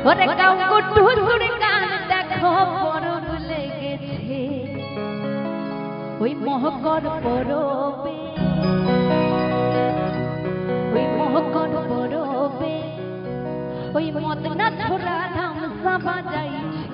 ওরে গাও গুট্টু সুরে গান দেখো পরব লেগেছে ওই মহকর পরবে, ওই মহকর পরবে ওই মদনা ছোড়া ধামসা বাজাইছে।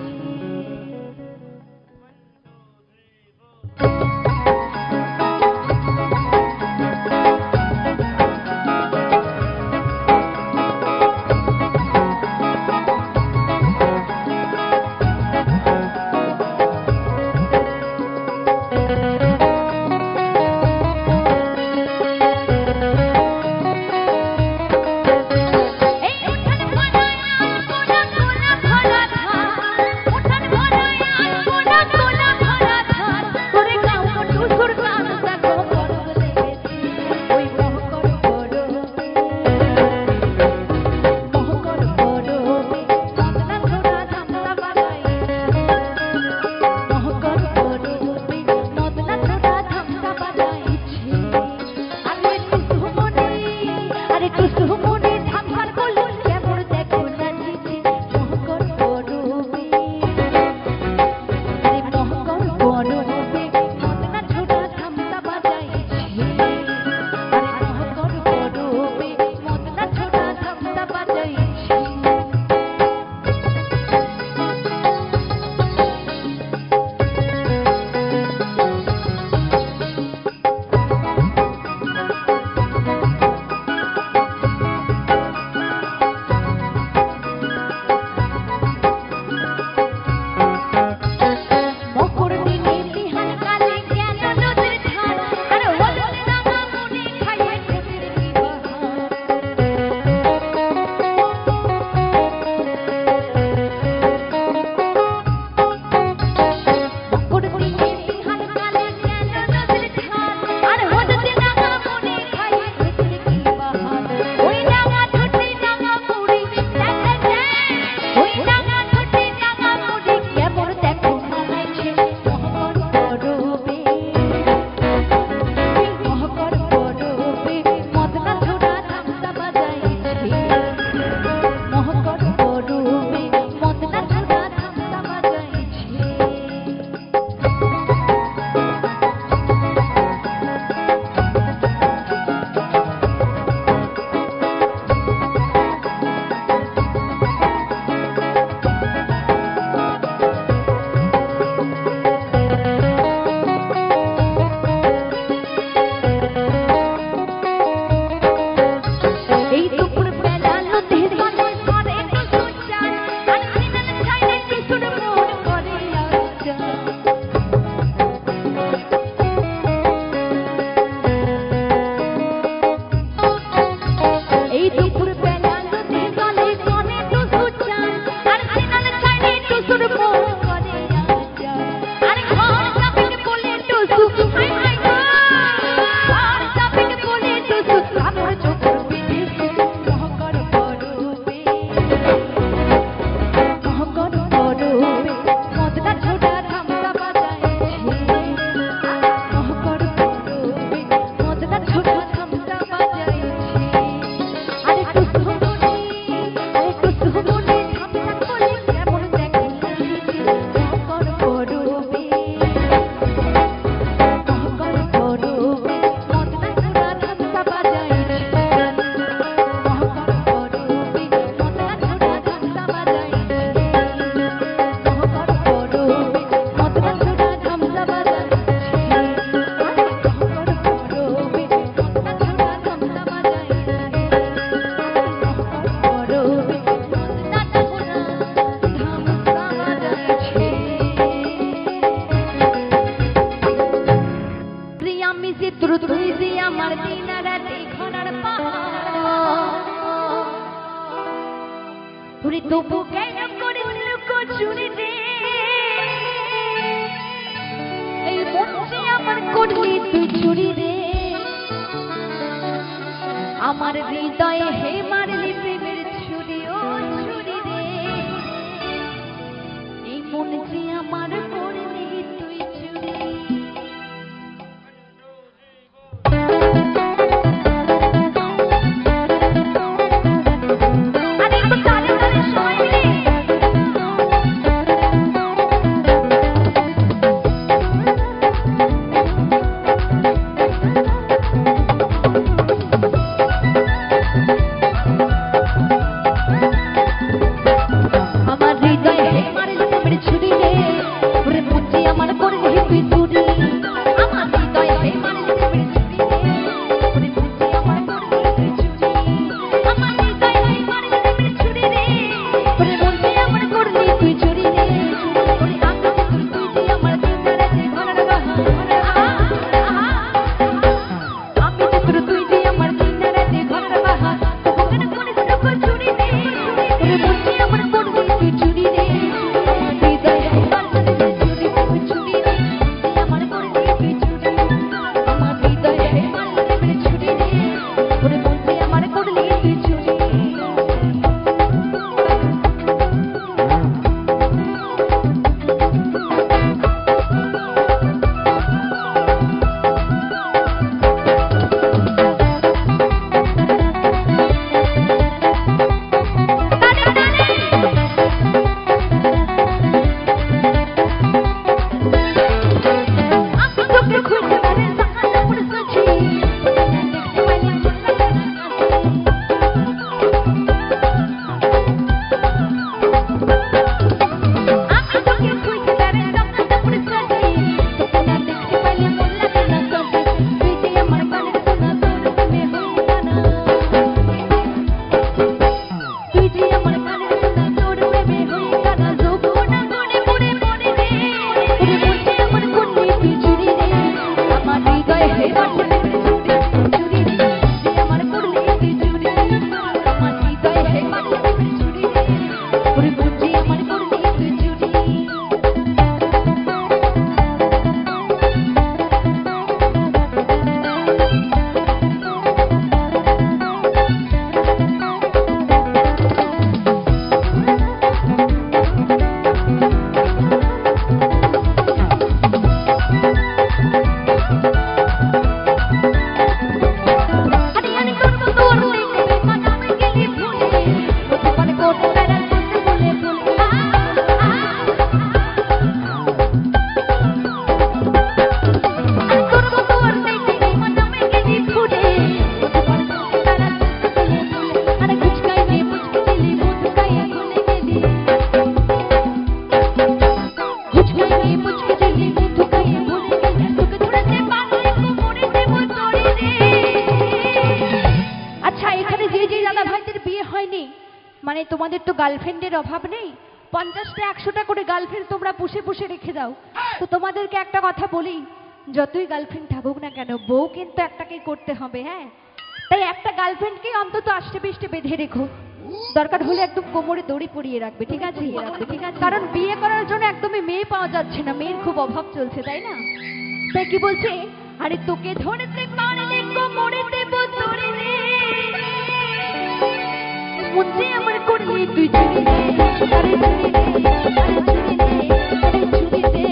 চিত্র তুই যে আমার দিন রাতে ঘনার পাহাড় তবু কেন করিস লুকোচুরি রে এই মনটি আমার করলি তুই চুরি রে আমার হৃদয়ে হে মারলি প্রেমের ছুরি ও ছুরি রে এই মনটি আমার করলি তুই চুরি মানে তোমাদের তো গার্লফ্রেন্ডের অভাব নেই 50টা 100টা করে গার্লফ্রেন্ড তোমরা পুষে পুষে রেখে দাও তো তোমাদেরকে একটা কথা বলি যতই গার্লফ্রেন্ড থাকুক না কেন বউ কিন্তু একটাকেই করতে হবে হ্যাঁ তাই একটা গার্লফ্রেন্ডকে অন্তত আষ্টে পৃষ্ঠে বেঁধে রেখো দরকার হলে একদম কোমরে দড়ি পরিয়ে রাখবে ঠিক আছে কারণ বিয়ে করার জন্য একদমই মেয়ে পাওয়া যাচ্ছে না মেয়ের খুব অভাব চলছে তাই না তাই কি বলছে আরে তোকে ধরতে পারলে কোমরে দেব দড়ি রে মুঝে আমার করলি তুই চুরি রে আরে চুরি রে আরে চুরি রে আরে চুরি রে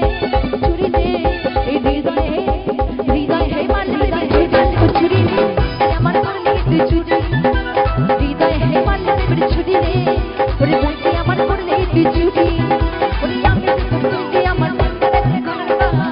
চুরি রে এই হৃদয় হে মারলি রে চুরি রে আমার করলি তুই চুরি হৃদয় হে মারলি রে চুরি রে ওরে মুঝে আমার করলি তুই চুরি ওরে আমি তুই আমার চুরি রে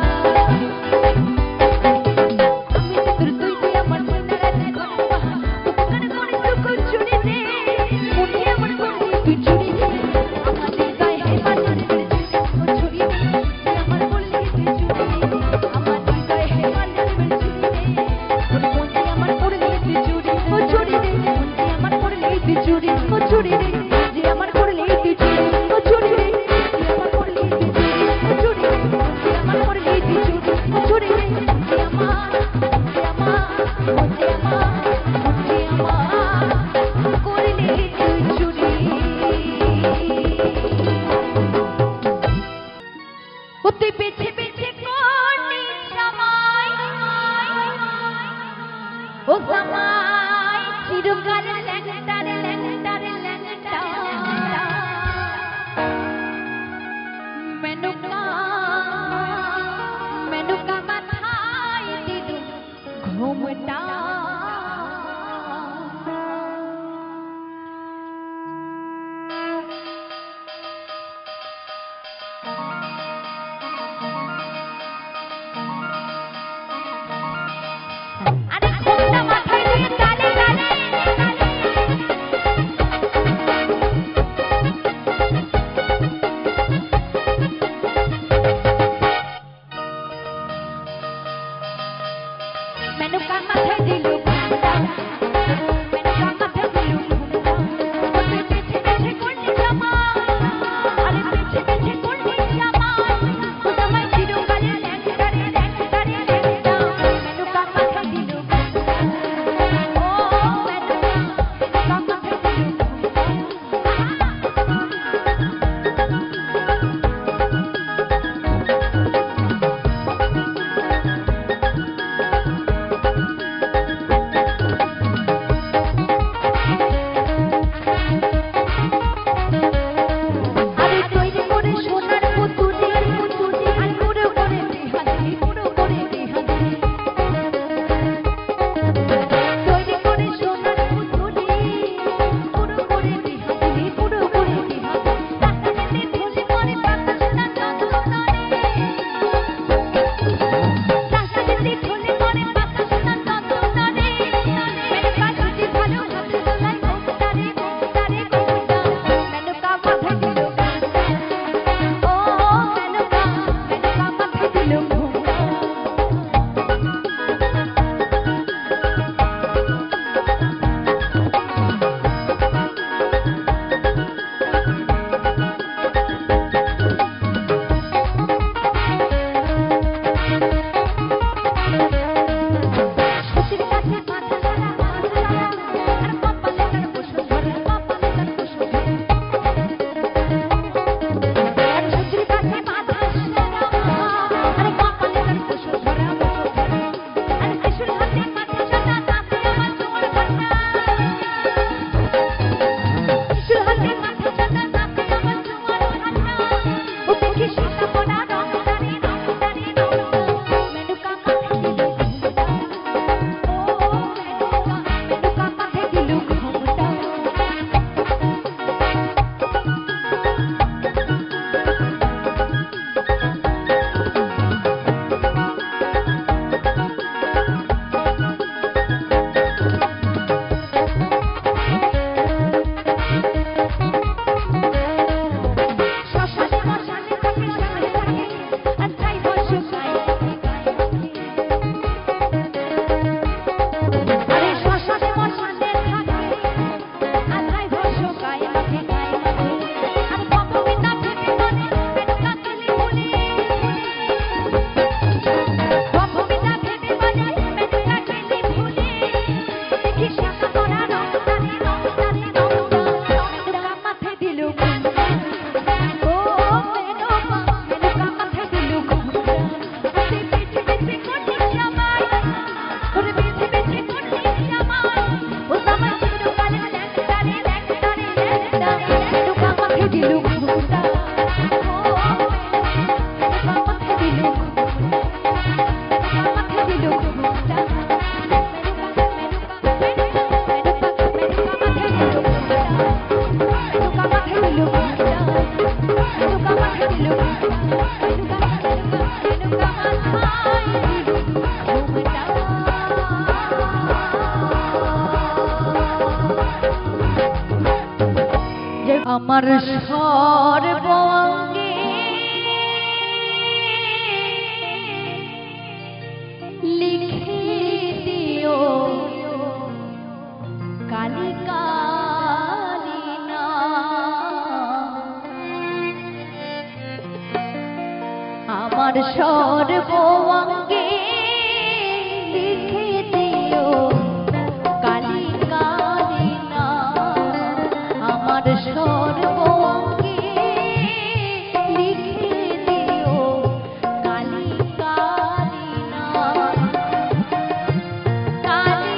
জামাই চিরকাল ল্যাংটারে ল্যাংটারে ল্যাংটা মেনুকা মেনুকা মাথায় দিল ঘুমটা আমার সর্বাঙ্গে লিখে দিও কালী কালী না আমার সর্বাঙ্গে লিখে দিও কালী কালী না আমার সর্বাঙ্গে লিখে দিও কালী কালী না কালী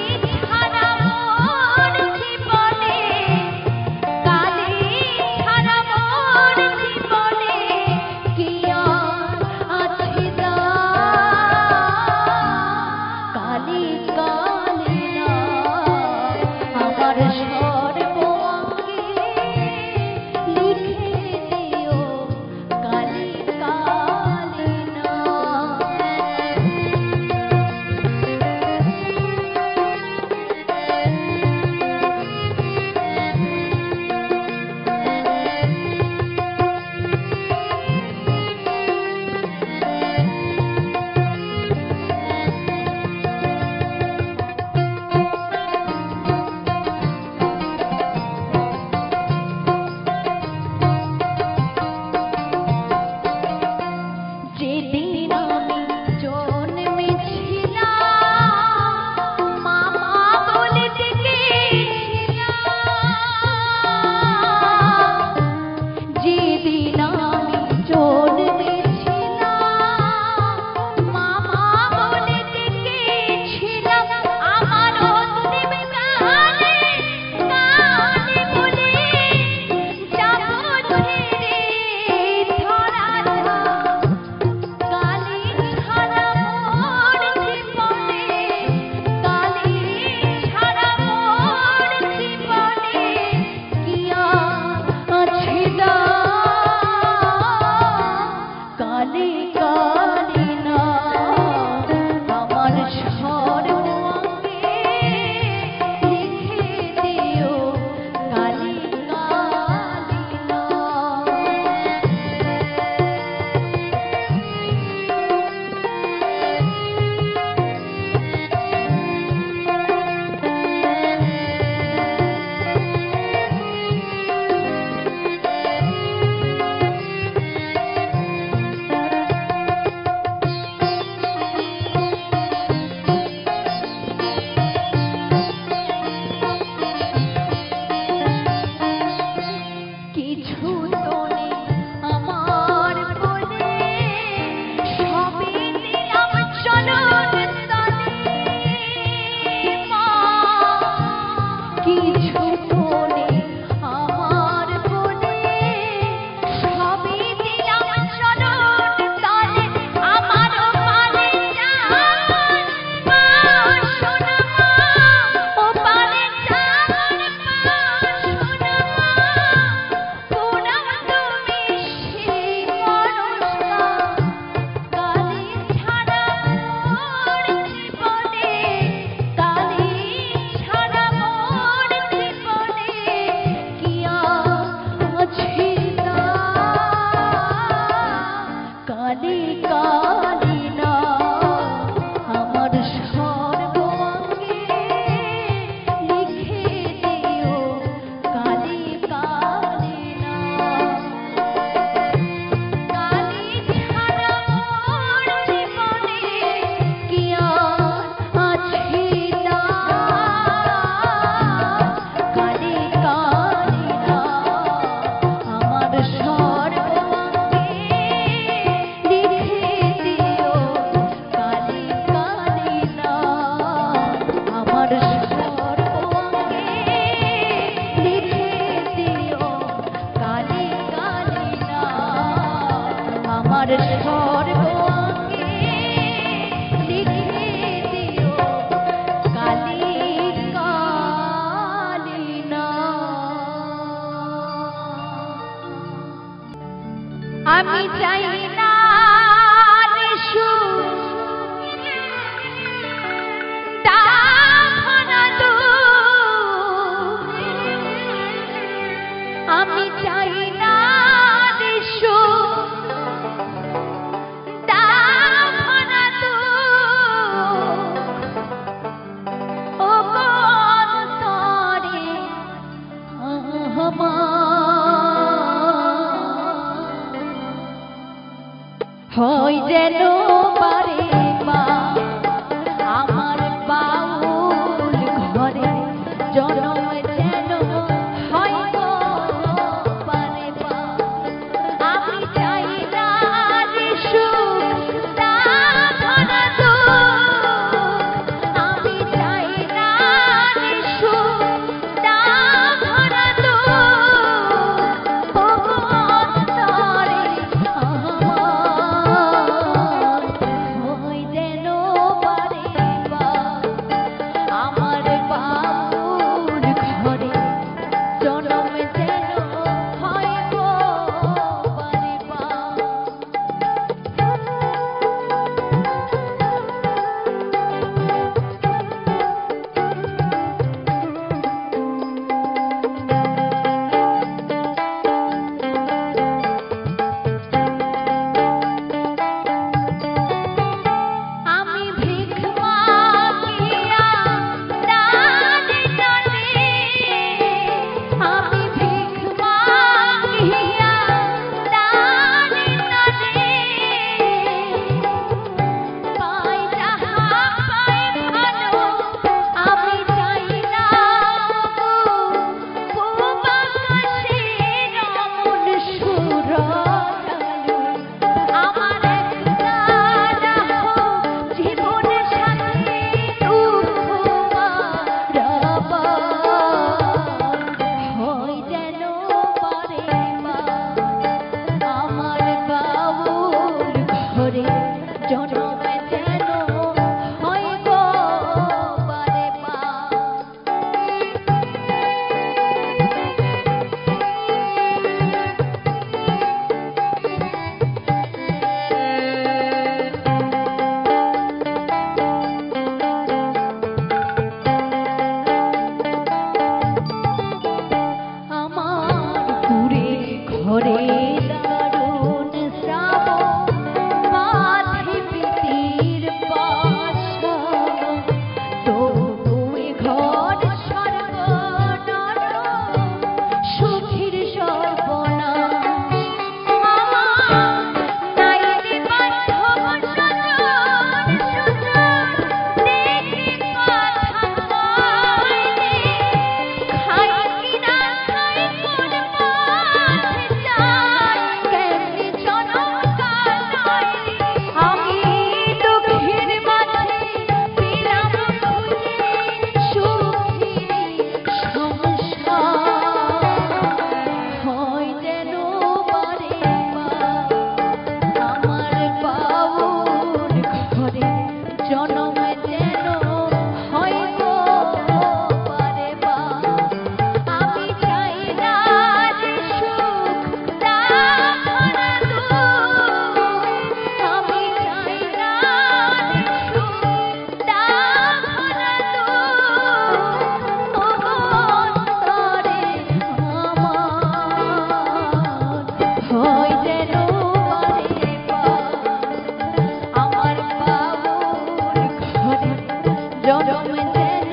জনম যেন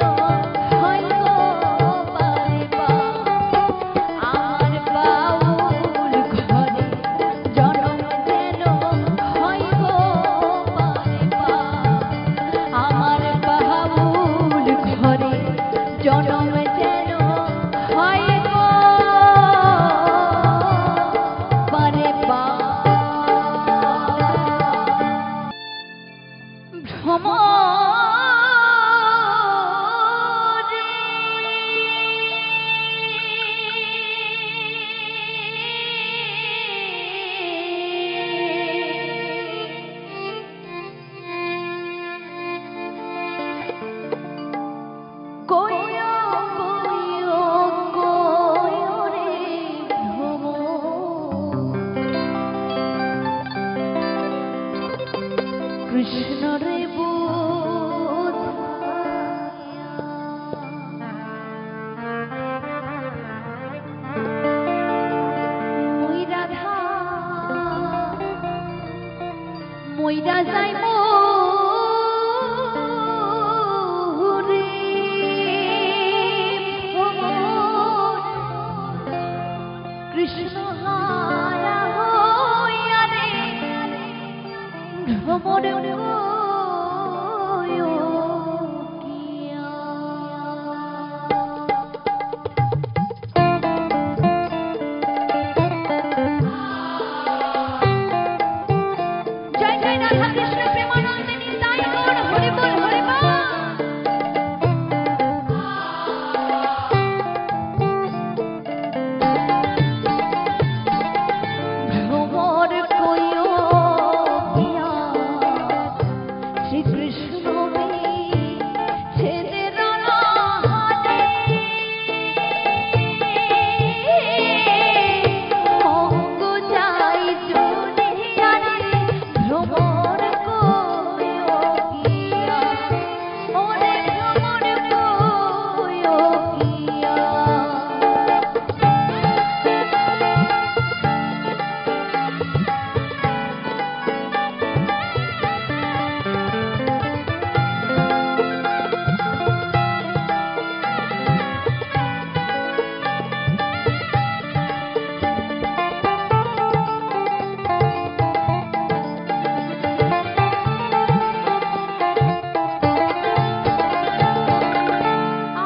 হয় গো বারে বার আমার বাউল ঘরে জনম যেন হয় গো বারে বার আমার বাউল ঘরে জনম যেন হয় গো বারে বার ভ্রমরে কইও কইও কইও রে ভ্রমর কৃষ্ণ রে মই রাধা মইরা যাইব রে ভ্রমর কৃষ্ণ হারা হইয়া রে ভ্রমর জয় জয় রাধা কৃষ্ণ প্রেমানন্দে নিতাই গৌর হরি বল হরি বল ভ্রমর কইও পিয়া শ্রীকৃষ্ণ ছেলে রানাহারে অঙ্গ যাই চলিয়া রে ভ্রমর কইও পিয়া ওরে ভ্রমর কইও পিয়া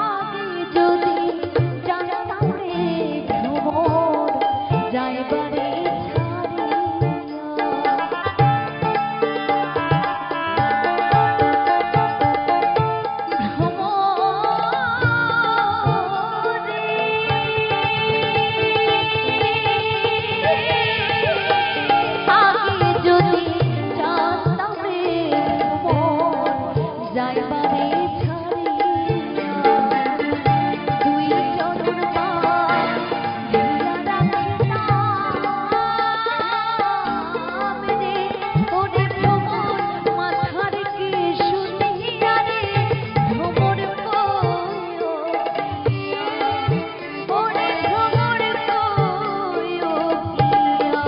আগে যদি জানতাম রে ভ্রমর যাইবারে আগে যদি জানতাম রে ভ্রমর যাইবারে দুই চরণ পায় ধীরা রাখিতাম রে ওরে ভ্রমর মাথার কি শুনিয়া রে ভ্রমর কইও পিয়া ওরে ভ্রমর কইও পিয়া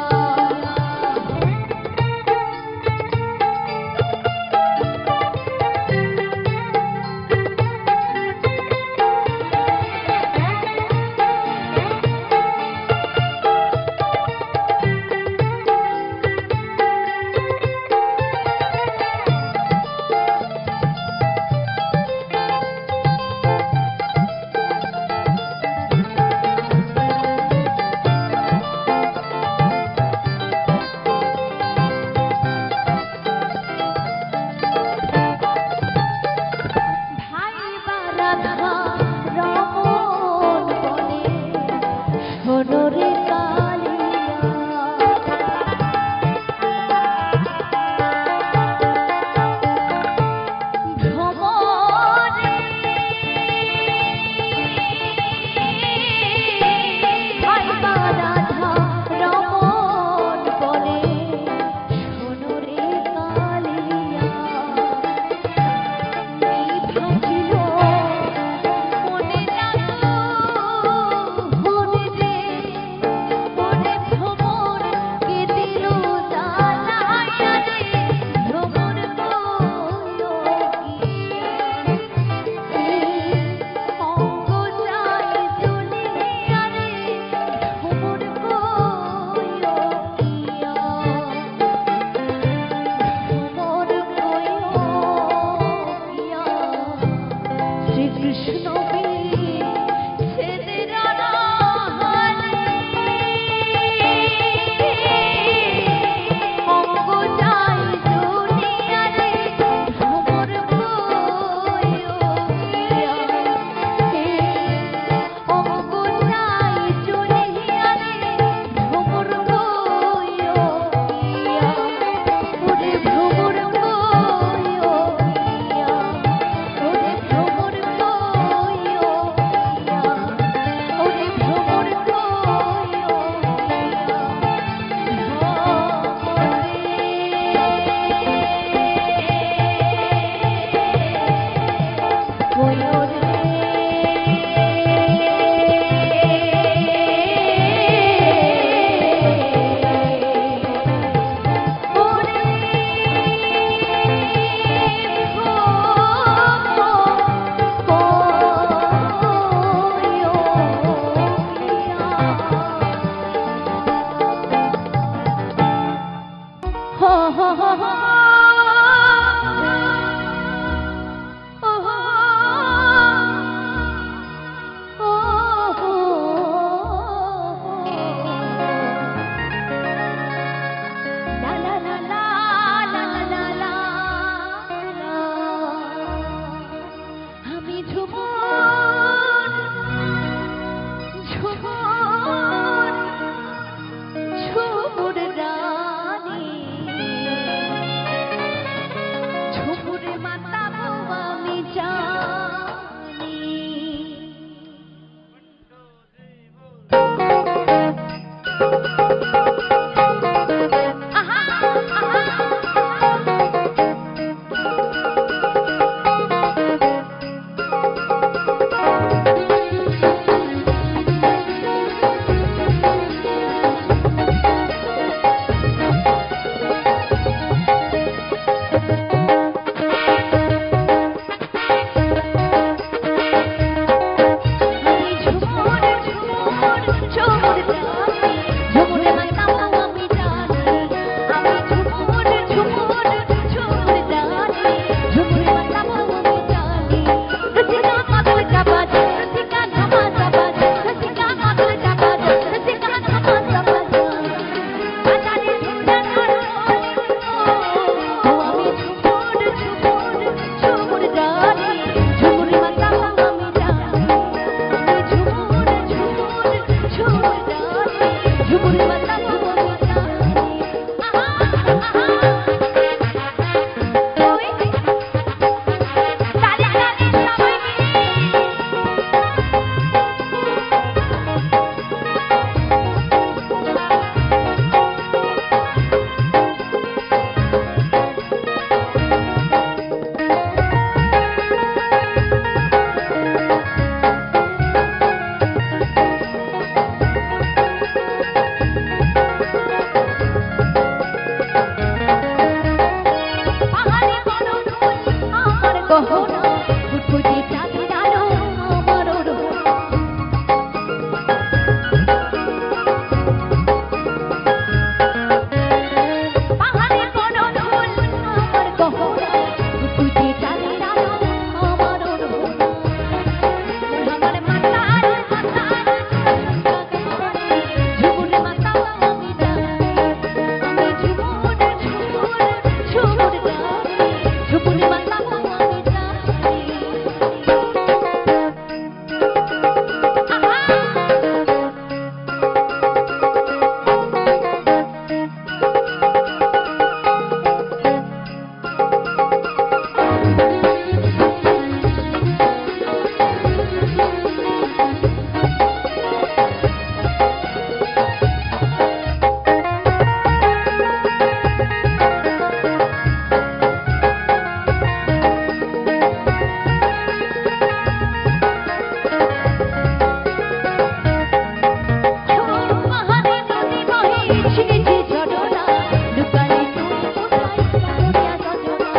গহনা ফুটফুটে চাঁদের আলো আমার ওড়না পাহাড়ে কোনো ঢোল আমার গহনা ফুটফুটে চাঁদের আলো আমার ওড়না আমার মাতার মাতার ঝুমুর মাতা আমি জানি আমি ঝুমুর ঝুমুর ঝুমুর জানি ঝুমুর মাতা আমি জানি পাহাড়ে নদী বহে ছিটেছে ঝরনা লুকালে তুই কোথায় পাগলিয়া সজনা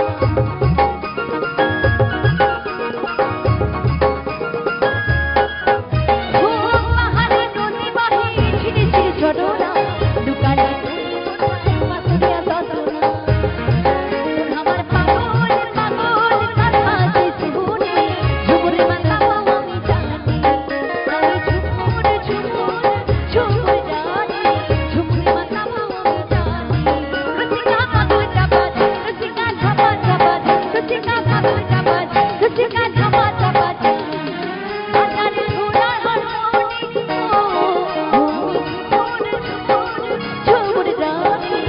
পাহাড়ে নদী বহে ছিটেছে ঝরনা লুকালে তুই কোথায় পাগলিয়া সজনা আমার পাগল পাগল কথা যে শুনে ঝুমুর মাতা আমি জানি আমি ঝুমুর ঝুমুর ঝুমুর জানি ঝুমুর মাতা আমি জানি রসিকা পাগলটা বাজে রসিকা ঝাপাটা বাজে রসিকা পাগলটা বাজে রসিকা ঝাপাটা বাজে আজারে ধুলার হারমোনি ও আমি ঝুমুর ঝুমুর ঝুমুর জানি